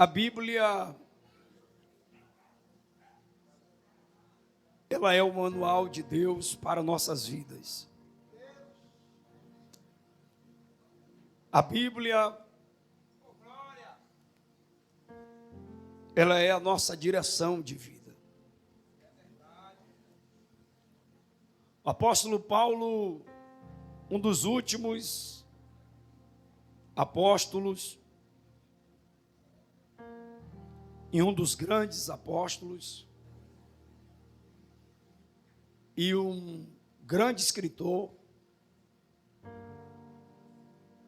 A Bíblia, ela é o manual de Deus para nossas vidas. A Bíblia, ela é a nossa direção de vida. O apóstolo Paulo, um dos últimos apóstolos, e um dos grandes apóstolos, e um grande escritor,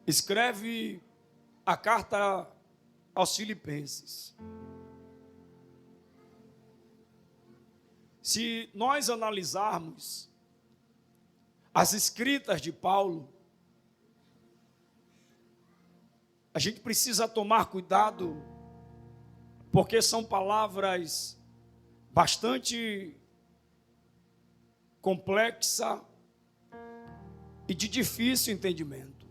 escreve a carta aos Filipenses. Se nós analisarmos as escritas de Paulo, a gente precisa tomar cuidado, porque são palavras bastante complexas e de difícil entendimento.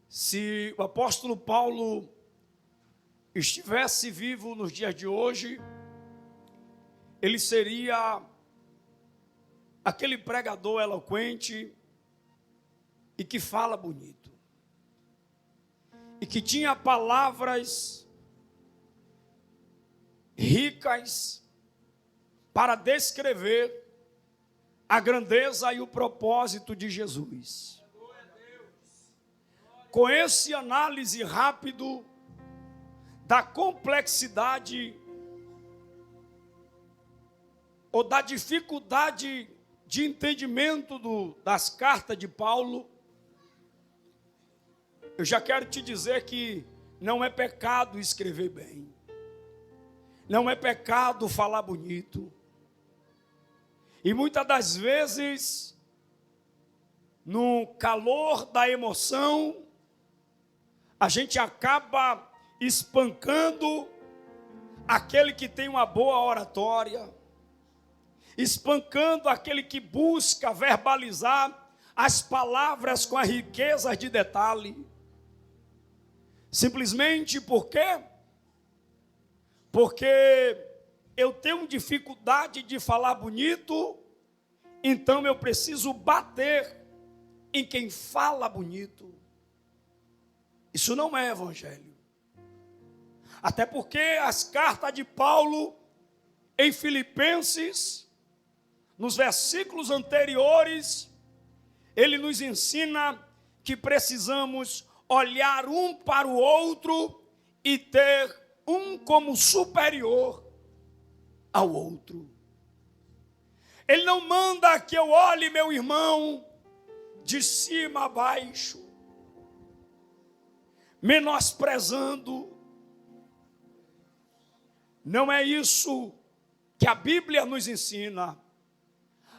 Se o apóstolo Paulo estivesse vivo nos dias de hoje, ele seria aquele pregador eloquente e que fala bonito, e que tinha palavras ricas para descrever a grandeza e o propósito de Jesus. Com esse análise rápido da complexidade ou da dificuldade de entendimento das cartas de Paulo, eu já quero te dizer que não é pecado escrever bem, não é pecado falar bonito, e muitas das vezes, no calor da emoção, a gente acaba espancando aquele que tem uma boa oratória, espancando aquele que busca verbalizar as palavras com a riqueza de detalhe. Simplesmente por quê? Porque eu tenho dificuldade de falar bonito, então eu preciso bater em quem fala bonito. Isso não é evangelho. Até porque as cartas de Paulo em Filipenses, nos versículos anteriores, ele nos ensina que precisamos olhar um para o outro e ter um como superior ao outro. Ele não manda que eu olhe meu irmão de cima a baixo, menosprezando. Não é isso que a Bíblia nos ensina.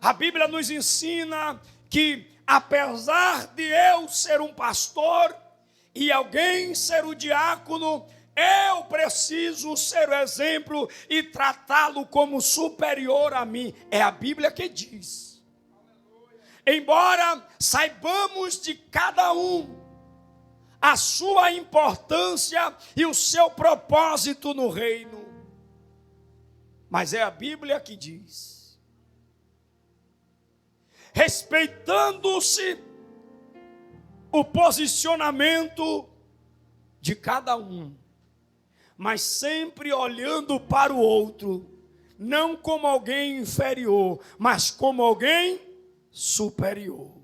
A Bíblia nos ensina que, apesar de eu ser um pastor e alguém ser o diácono, eu preciso ser o exemplo e tratá-lo como superior a mim. É a Bíblia que diz. Embora saibamos de cada um a sua importância e o seu propósito no reino, mas é a Bíblia que diz, respeitando-se o posicionamento de cada um, mas sempre olhando para o outro, não como alguém inferior, mas como alguém superior.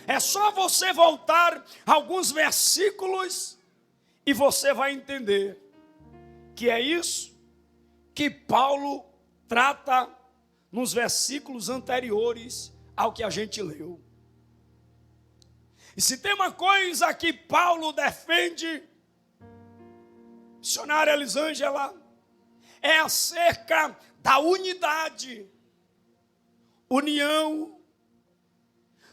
É só você voltar alguns versículos e você vai entender que é isso que Paulo trata nos versículos anteriores ao que a gente leu. E se tem uma coisa que Paulo defende, missionária Elisângela, é acerca da unidade, união.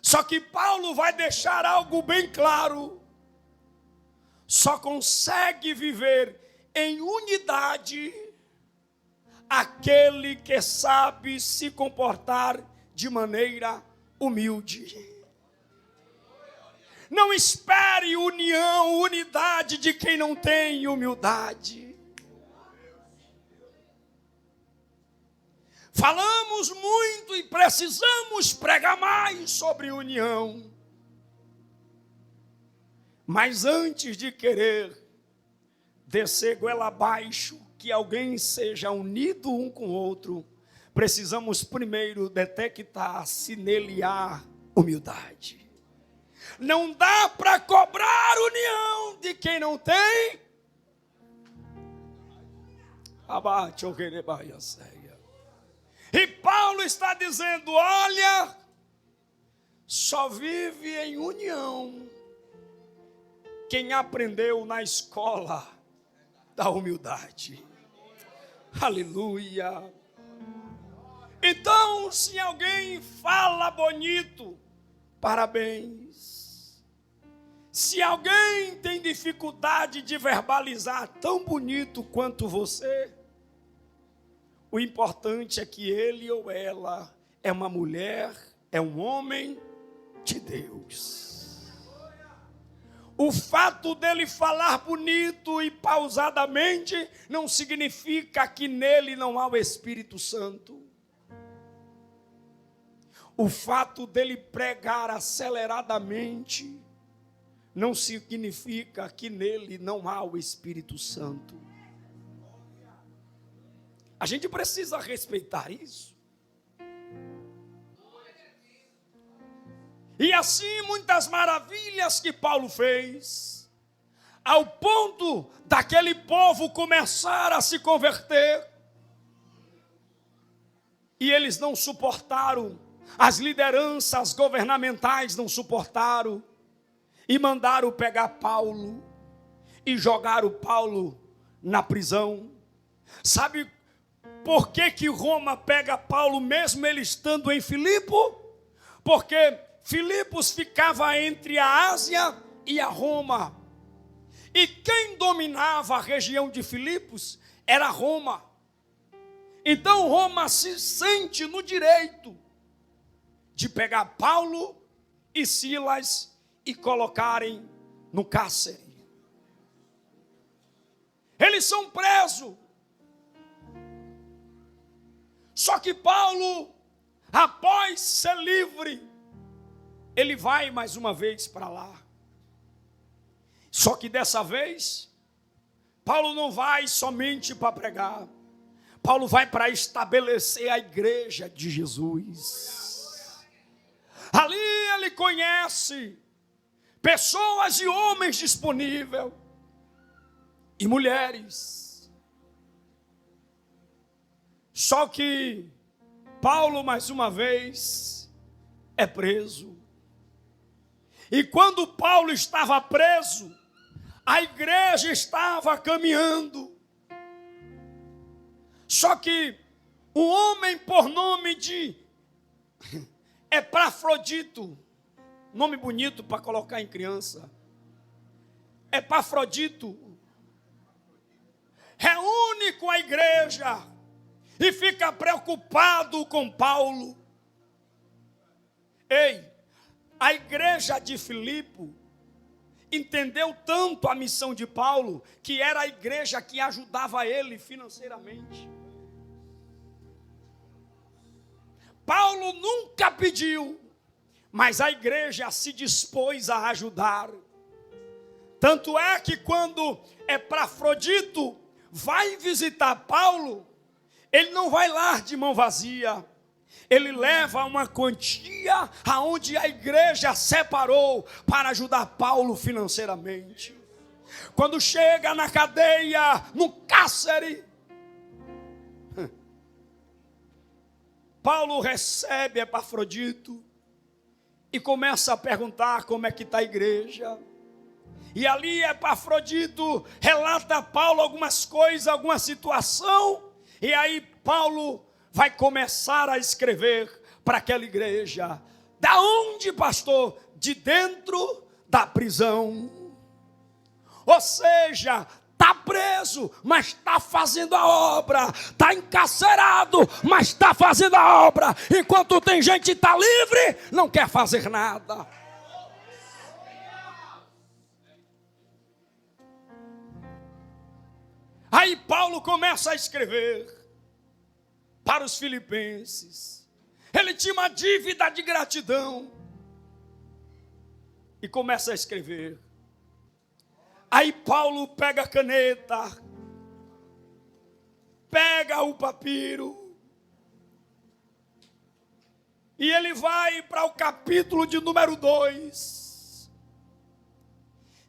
Só que Paulo vai deixar algo bem claro: só consegue viver em unidade aquele que sabe se comportar de maneira humilde. Não espere união, unidade de quem não tem humildade. Falamos muito e precisamos pregar mais sobre união. Mas antes de querer descer goela abaixo, que alguém seja unido um com o outro, precisamos primeiro detectar se nele há humildade. Não dá para cobrar união de quem não tem. Abate o querebaia ceia. E Paulo está dizendo: olha, só vive em união quem aprendeu na escola da humildade. Aleluia. Então, se alguém fala bonito, parabéns. Se alguém tem dificuldade de verbalizar tão bonito quanto você, o importante é que ele ou ela é uma mulher, é um homem de Deus. O fato dele falar bonito e pausadamente não significa que nele não há o Espírito Santo. O fato dele pregar aceleradamente não significa que nele não há o Espírito Santo. A gente precisa respeitar isso. E assim muitas maravilhas que Paulo fez, ao ponto daquele povo começar a se converter, e eles não suportaram, as lideranças governamentais não suportaram, e mandaram pegar Paulo, e jogaram Paulo na prisão. Sabe por que Roma pega Paulo mesmo ele estando em Filipo? Porque Filipos ficava entre a Ásia e a Roma. E quem dominava a região de Filipos era Roma. Então Roma se sente no direito de pegar Paulo e Silas e colocarem no cárcere. Eles são presos. Só que Paulo, após ser livre, ele vai mais uma vez para lá. Só que dessa vez, Paulo não vai somente para pregar. Paulo vai para estabelecer a igreja de Jesus. Ali ele conhece pessoas e homens disponíveis e mulheres. Só que Paulo, mais uma vez, é preso. E quando Paulo estava preso, a igreja estava caminhando. Só que um homem por nome de Epafrodito, nome bonito para colocar em criança, Epafrodito, reúne com a igreja e fica preocupado com Paulo. Ei, a igreja de Filipe entendeu tanto a missão de Paulo, que era a igreja que ajudava ele financeiramente. Paulo nunca pediu, mas a igreja se dispôs a ajudar. Tanto é que quando Epafrodito vai visitar Paulo, ele não vai lá de mão vazia. Ele leva uma quantia aonde a igreja separou para ajudar Paulo financeiramente. Quando chega na cadeia, no cárcere, Paulo recebe Epafrodito e começa a perguntar como é que está a igreja. E ali Epafrodito relata a Paulo algumas coisas, alguma situação, e aí Paulo vai começar a escrever para aquela igreja. Da onde, pastor? De dentro da prisão. Ou seja, está preso, mas está fazendo a obra. Está encarcerado, mas está fazendo a obra. Enquanto tem gente que está livre, não quer fazer nada. Aí Paulo começa a escrever para os filipenses. Ele tinha uma dívida de gratidão. E começa a escrever. Aí Paulo pega a caneta, pega o papiro, e ele vai para o capítulo de número 2.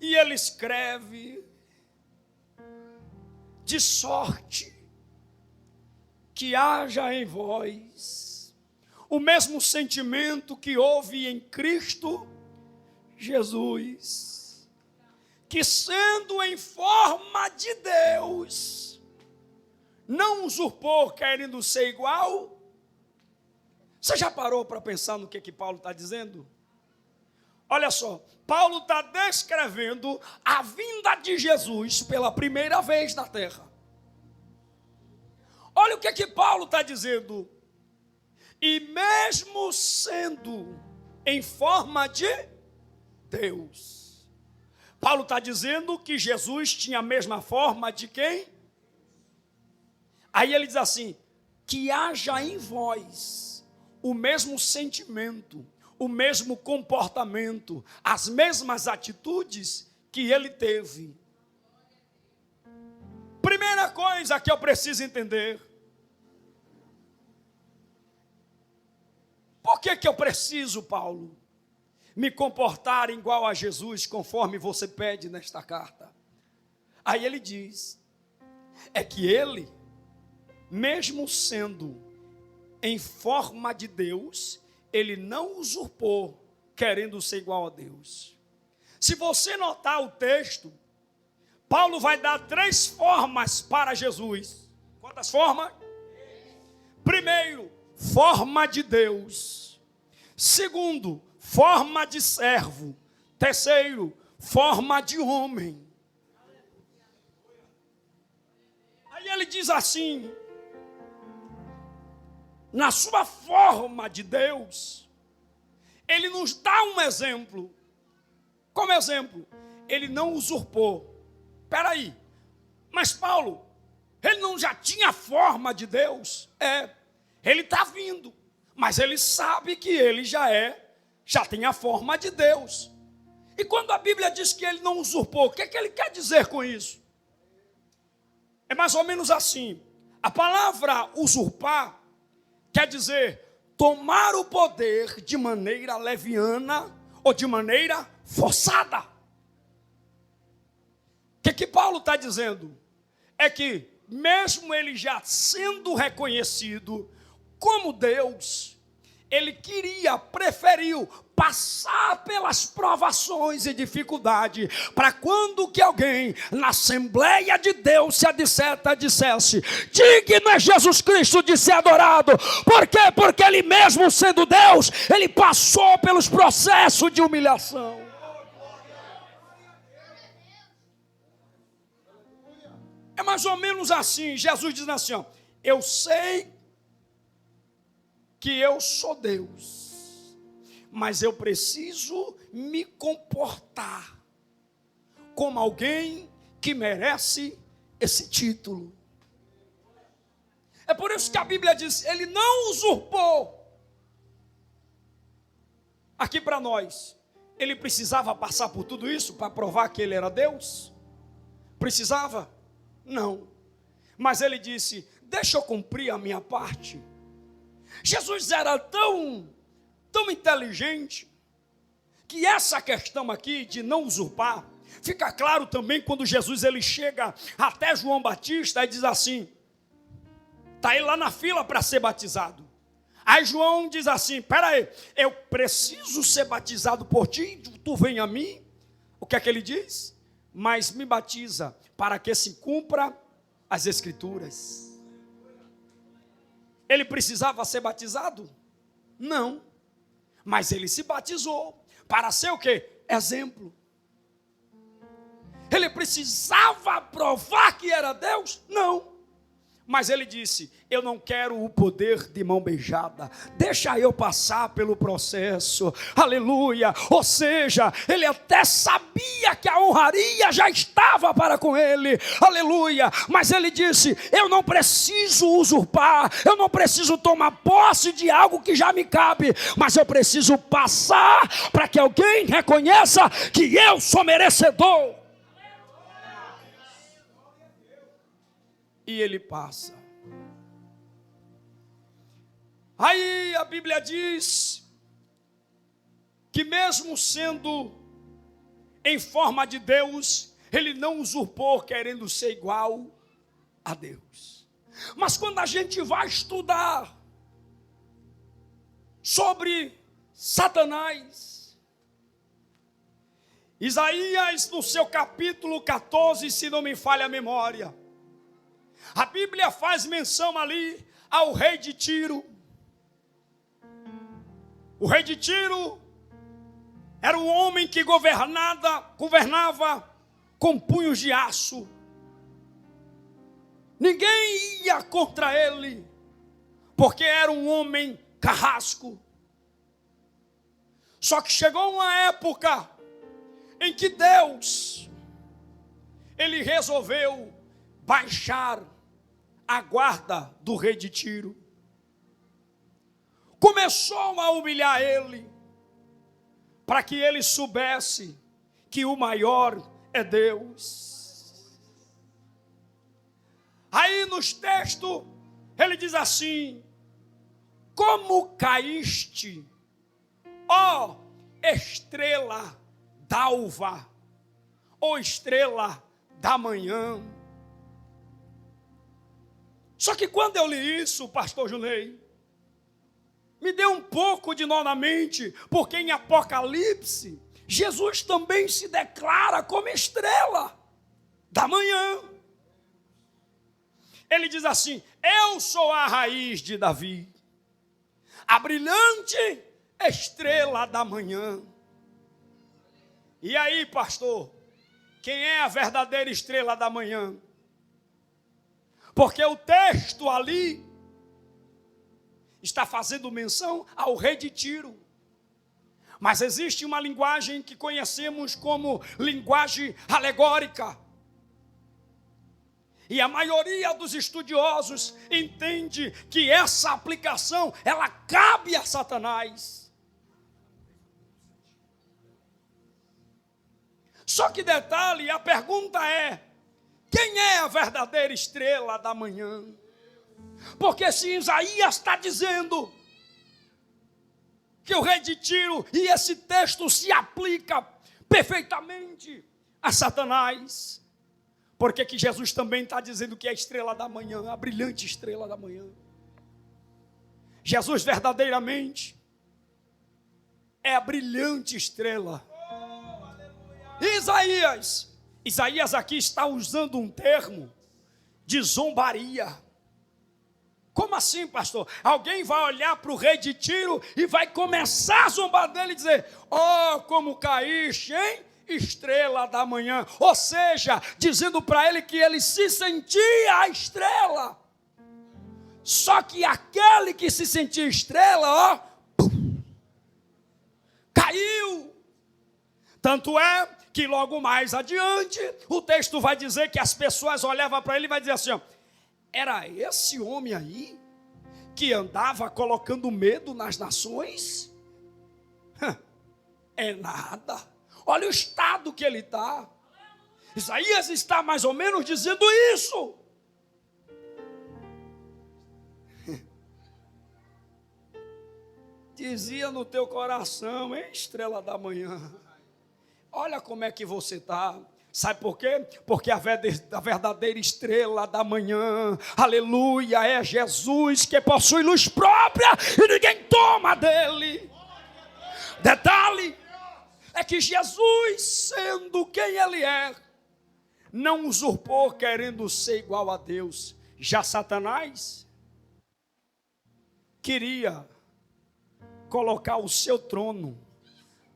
E ele escreve: de sorte que haja em vós o mesmo sentimento que houve em Cristo Jesus, que sendo em forma de Deus, não usurpou querendo ser igual. Você já parou para pensar no que Paulo está dizendo? Olha só, Paulo está descrevendo a vinda de Jesus pela primeira vez na terra. Olha o que Paulo está dizendo. E mesmo sendo em forma de Deus, Paulo está dizendo que Jesus tinha a mesma forma de quem? Aí ele diz assim: que haja em vós o mesmo sentimento, o mesmo comportamento, as mesmas atitudes que ele teve. Primeira coisa que eu preciso entender: por que eu preciso, Paulo, me comportar igual a Jesus, conforme você pede nesta carta? Aí ele diz, é que ele, mesmo sendo em forma de Deus, ele não usurpou, querendo ser igual a Deus. Se você notar o texto, Paulo vai dar 3 formas para Jesus. Quantas formas? Primeiro, forma de Deus. Segundo, forma de servo. Terceiro, forma de homem. Aí ele diz assim: na sua forma de Deus, ele nos dá um exemplo. Como exemplo, ele não usurpou. Espera aí, mas Paulo, ele não já tinha a forma de Deus? Ele está vindo, mas ele sabe que ele já tem a forma de Deus. E quando a Bíblia diz que ele não usurpou, o que ele quer dizer com isso? É mais ou menos assim. A palavra usurpar quer dizer tomar o poder de maneira leviana ou de maneira forçada. O que Paulo está dizendo? É que mesmo ele já sendo reconhecido como Deus, ele preferiu passar pelas provações e dificuldades, para quando que alguém na Assembleia de Deus dissesse, digno é Jesus Cristo de ser adorado. Por quê? Porque ele mesmo sendo Deus, ele passou pelos processos de humilhação. É mais ou menos assim. Jesus diz assim, ó, eu sei que eu sou Deus, mas eu preciso me comportar como alguém que merece esse título. É por isso que a Bíblia diz, ele não usurpou. Aqui para nós, ele precisava passar por tudo isso para provar que ele era Deus? Precisava? Não. Mas ele disse, deixa eu cumprir a minha parte. Jesus era tão inteligente, que essa questão aqui de não usurpar, fica claro também quando Jesus ele chega até João Batista e diz assim, está ele lá na fila para ser batizado. Aí João diz assim, espera aí, eu preciso ser batizado por ti, tu vem a mim? O que é que ele diz? Mas me batiza para que se cumpra as Escrituras. Ele precisava ser batizado? Não. Mas ele se batizou para ser o quê? Exemplo. Ele precisava provar que era Deus? Não. Mas ele disse: eu não quero o poder de mão beijada, deixa eu passar pelo processo, aleluia. Ou seja, ele até sabia que a honraria já estava para com ele, aleluia. Mas ele disse: eu não preciso usurpar, eu não preciso tomar posse de algo que já me cabe, mas eu preciso passar para que alguém reconheça que eu sou merecedor. E ele passa. Aí a Bíblia diz que mesmo sendo em forma de Deus, ele não usurpou querendo ser igual a Deus. Mas quando a gente vai estudar sobre Satanás, Isaías no seu capítulo 14, se não me falha a memória, a Bíblia faz menção ali ao rei de Tiro. O rei de Tiro era um homem que governava com punhos de aço. Ninguém ia contra ele, porque era um homem carrasco. Só que chegou uma época em que Deus, ele resolveu baixar a guarda do rei de Tiro. Começou a humilhar ele, para que ele soubesse que o maior é Deus. Aí nos textos, ele diz assim: como caíste, ó estrela d'alva, ó estrela da manhã. Só que quando eu li isso, pastor Junei, me deu um pouco de nó na mente, porque em Apocalipse, Jesus também se declara como estrela da manhã. Ele diz assim: eu sou a raiz de Davi, a brilhante estrela da manhã. E aí, pastor, quem é a verdadeira estrela da manhã? Porque o texto ali está fazendo menção ao rei de Tiro. Mas existe uma linguagem que conhecemos como linguagem alegórica. E a maioria dos estudiosos entende que essa aplicação, ela cabe a Satanás. Só que detalhe, a pergunta é: quem é a verdadeira estrela da manhã? Porque se Isaías está dizendo que o rei de Tiro, e esse texto se aplica perfeitamente a Satanás, porque que Jesus também está dizendo que é a estrela da manhã, a brilhante estrela da manhã. Jesus verdadeiramente é a brilhante estrela. Isaías aqui está usando um termo de zombaria. Como assim, pastor? Alguém vai olhar para o rei de Tiro e vai começar a zombar dele e dizer: oh, como caíste, hein? Estrela da manhã. Ou seja, dizendo para ele que ele se sentia a estrela. Só que aquele que se sentia estrela, caiu. Tanto é que logo mais adiante, o texto vai dizer que as pessoas olhavam para ele e vai dizer assim: era esse homem aí que andava colocando medo nas nações? É nada. Olha o estado que ele está. Isaías está mais ou menos dizendo isso. Dizia no teu coração: hein, estrela da manhã, olha como é que você está. Sabe por quê? Porque a verdadeira estrela da manhã, aleluia, é Jesus, que possui luz própria e ninguém toma dele. Detalhe é que Jesus, sendo quem ele é, não usurpou querendo ser igual a Deus. Já Satanás queria colocar o seu trono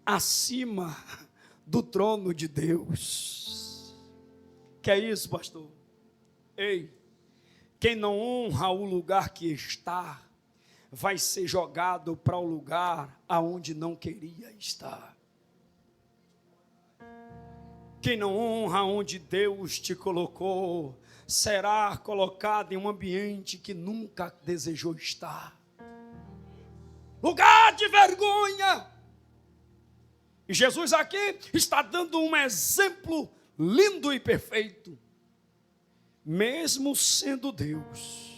acima do trono de Deus. Que é isso, pastor? Ei, Quem não honra o lugar que está, vai ser jogado para o lugar aonde não queria estar. Quem não honra onde Deus te colocou, será colocado em um ambiente que nunca desejou estar. Lugar de vergonha. E Jesus aqui está dando um exemplo lindo e perfeito. Mesmo sendo Deus,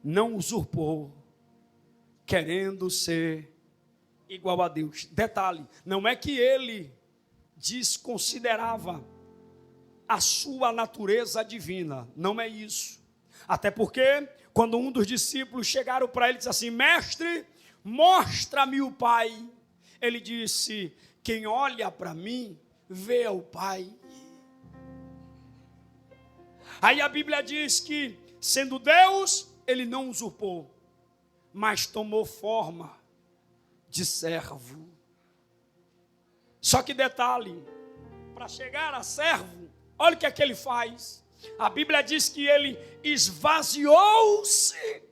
não usurpou, querendo ser igual a Deus. Detalhe, não é que ele desconsiderava a sua natureza divina, não é isso. Até porque, quando um dos discípulos chegaram para ele e disse assim: mestre, mostra-me o Pai. Ele disse: quem olha para mim, vê o Pai. Aí a Bíblia diz que, sendo Deus, ele não usurpou, mas tomou forma de servo. Só que detalhe, para chegar a servo, olha o que é que ele faz. A Bíblia diz que ele esvaziou-se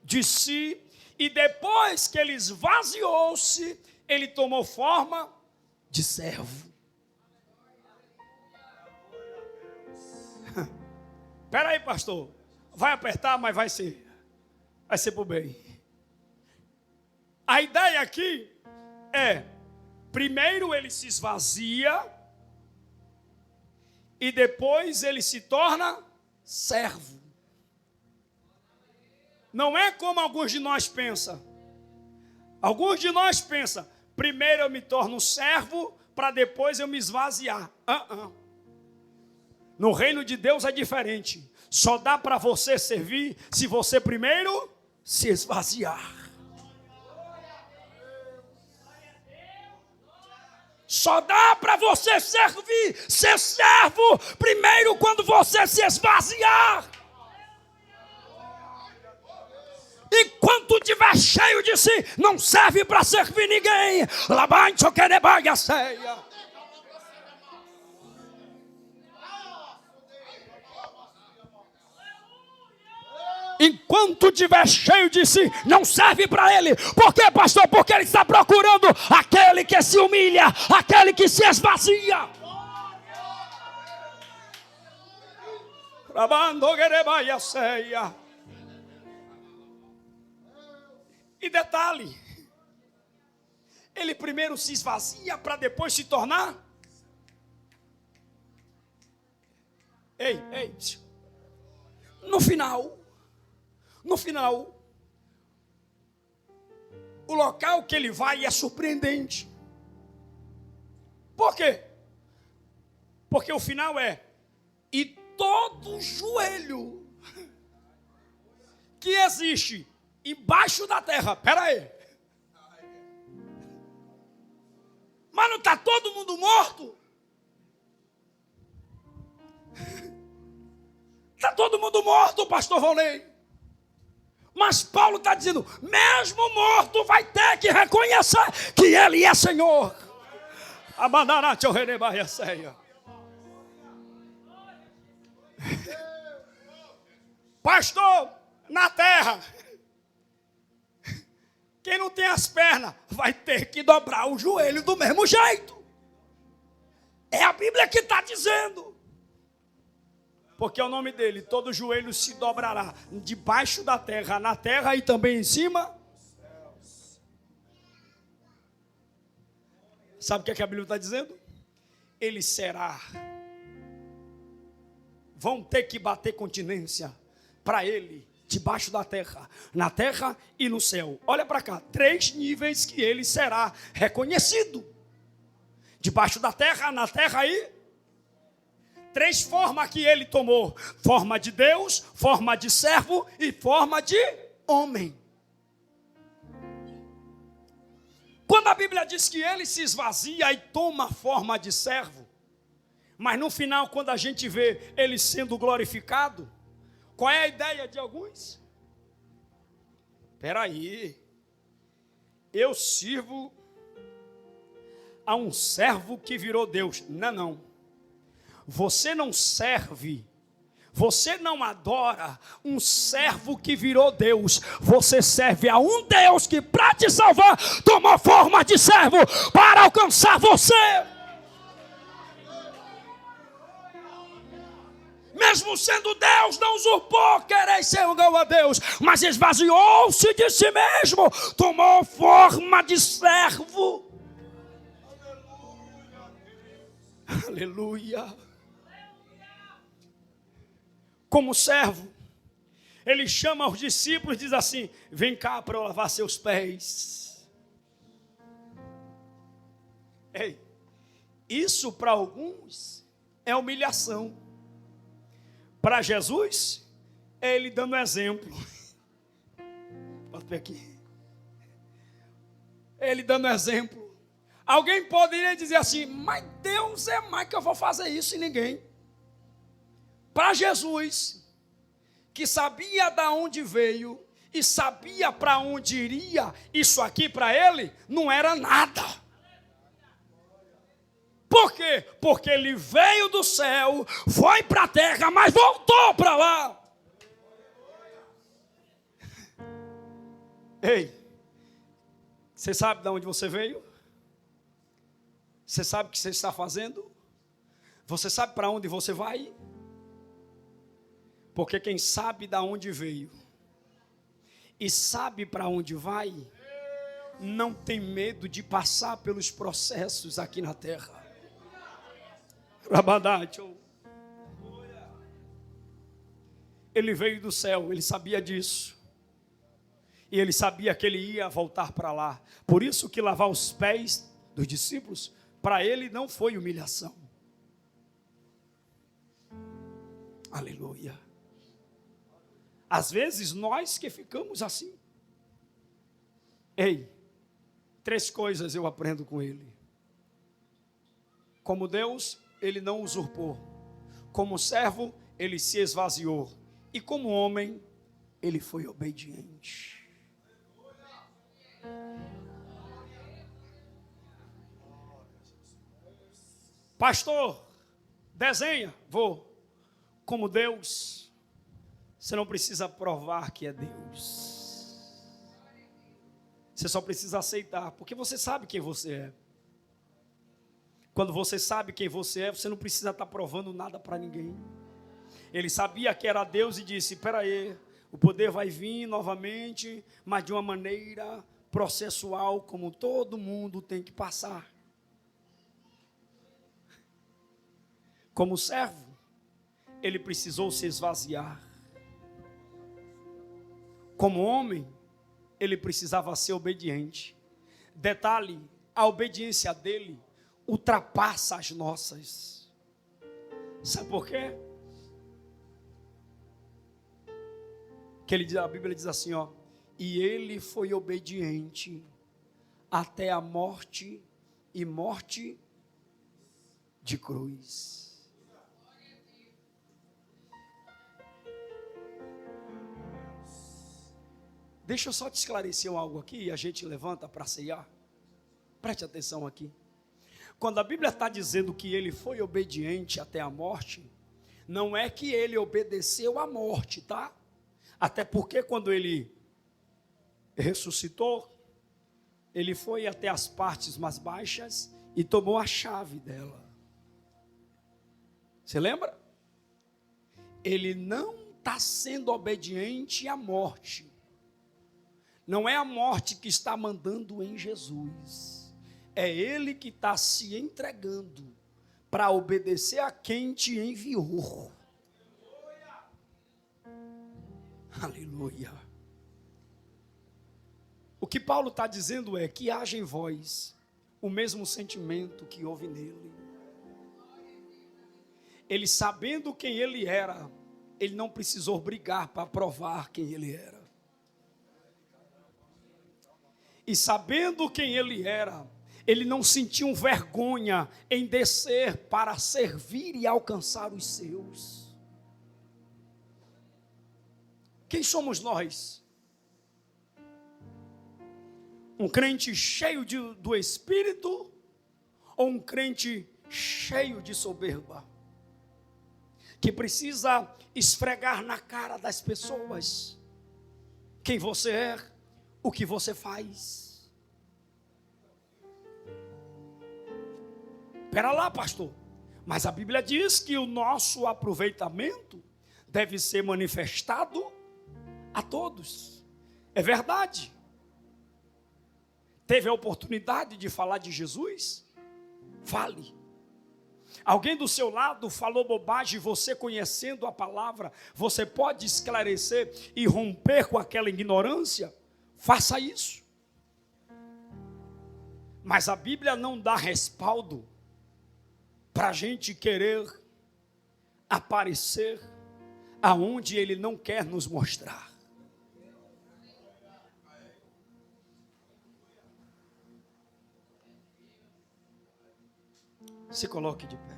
de si, e depois que ele esvaziou-se, ele tomou forma de servo. Espera aí, pastor, vai apertar, mas vai ser por bem. A ideia aqui é, primeiro ele se esvazia e depois ele se torna servo. Não é como alguns de nós pensam. Alguns de nós pensam, primeiro eu me torno servo para depois eu me esvaziar. No reino de Deus é diferente. Só dá para você servir se você primeiro se esvaziar. Só dá para você servir, ser servo, primeiro quando você se esvaziar. Enquanto estiver cheio de si, não serve para servir ninguém. Labancho querebaia ceia. Enquanto estiver cheio de si, não serve para ele. Por quê, pastor? Porque ele está procurando aquele que se humilha, aquele que se esvazia. E detalhe, ele primeiro se esvazia para depois se tornar. Ei, no final, o local que ele vai é surpreendente. Por quê? Porque o final é: e todo joelho que existe embaixo da terra, espera aí, mas não está todo mundo morto? Está todo mundo morto, pastor Volney. Mas Paulo está dizendo, mesmo morto vai ter que reconhecer que ele é Senhor. Pastor, na terra, quem não tem as pernas vai ter que dobrar o joelho do mesmo jeito. É a Bíblia que está dizendo. Porque é o nome dele, todo joelho se dobrará, debaixo da terra, na terra e também em cima. Sabe o que a Bíblia está dizendo? Ele será. Vão ter que bater continência para ele, debaixo da terra, na terra e no céu. Olha para cá, 3 níveis que ele será reconhecido. Debaixo da terra, na terra e... 3 formas que ele tomou: forma de Deus, forma de servo e forma de homem. Quando a Bíblia diz que ele se esvazia e toma forma de servo, mas no final, quando a gente vê ele sendo glorificado, qual é a ideia de alguns? Espera aí, eu sirvo a um servo que virou Deus. Não. Você não serve, Você não adora um servo que virou Deus. Você serve a um Deus que, para te salvar, tomou forma de servo para alcançar você. Mesmo sendo Deus, não usurpou querer ser igual a Deus, mas esvaziou-se de si mesmo, tomou forma de servo. Aleluia. Como servo, ele chama os discípulos e diz assim: vem cá para eu lavar seus pés. Ei, isso para alguns é humilhação. Para Jesus, é ele dando exemplo. Pode ver aqui. É ele dando exemplo. Alguém poderia dizer assim: mas Deus é mais que eu vou fazer isso em ninguém. Para Jesus, que sabia de onde veio e sabia para onde iria, isso aqui para ele não era nada. Por quê? Porque ele veio do céu, foi para a terra, mas voltou para lá. Ei, você sabe de onde você veio? Você sabe o que você está fazendo? Você sabe para onde você vai? Porque quem sabe de onde veio e sabe para onde vai, não tem medo de passar pelos processos aqui na terra. Ele veio do céu, ele sabia disso. E ele sabia que ele ia voltar para lá. Por isso que lavar os pés dos discípulos, para ele não foi humilhação. Aleluia. Às vezes nós que ficamos assim. Ei, 3 coisas eu aprendo com ele. Como Deus, ele não usurpou. Como servo, ele se esvaziou. E como homem, ele foi obediente. Pastor, desenha. Vou. Como Deus, você não precisa provar que é Deus. Você só precisa aceitar, porque você sabe quem você é. Quando você sabe quem você é, você não precisa estar provando nada para ninguém. Ele sabia que era Deus e disse: espera aí, o poder vai vir novamente, mas de uma maneira processual, como todo mundo tem que passar. Como servo, ele precisou se esvaziar. Como homem, ele precisava ser obediente. Detalhe, a obediência dele ultrapassa as nossas. Sabe por quê? Que a Bíblia diz assim, ó: e ele foi obediente até a morte, e morte de cruz. Deixa eu só te esclarecer algo aqui e a gente levanta para ceiar. Preste atenção aqui. Quando a Bíblia está dizendo que ele foi obediente até a morte, não é que ele obedeceu à morte, tá? Até porque quando ele ressuscitou, ele foi até as partes mais baixas e tomou a chave dela. Você lembra? Ele não está sendo obediente à morte. Não é a morte que está mandando em Jesus. É ele que está se entregando para obedecer a quem te enviou. Aleluia. O que Paulo está dizendo é que haja em vós o mesmo sentimento que houve nele. Ele, sabendo quem ele era, ele não precisou brigar para provar quem ele era. E sabendo quem ele era, ele não sentiu vergonha em descer para servir e alcançar os seus. Quem somos nós? Um crente cheio do Espírito ou um crente cheio de soberba? que precisa esfregar na cara das pessoas quem você é, o que você faz. Espera lá, pastor. Mas a Bíblia diz que o nosso aproveitamento deve ser manifestado a todos. É verdade. Teve a oportunidade de falar de Jesus? Fale. Alguém do seu lado falou bobagem, você conhecendo a palavra, você pode esclarecer e romper com aquela ignorância? Faça isso. Mas a Bíblia não dá respaldo para a gente querer aparecer aonde Ele não quer nos mostrar. Se coloque de pé.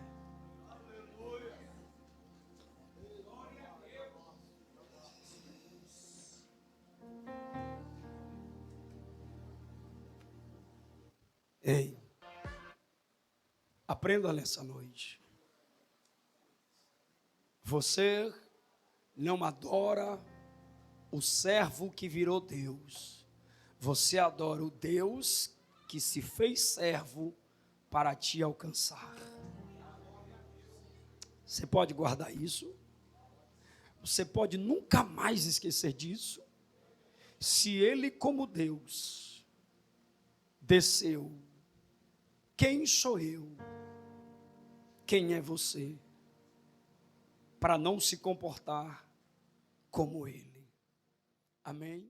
Ei, aprenda nessa noite. Você não adora o servo que virou Deus. Você adora o Deus que se fez servo para te alcançar. Você pode guardar isso. Você pode nunca mais esquecer disso. Se Ele, como Deus, desceu, quem sou eu? Quem é você? Para não se comportar como Ele. Amém?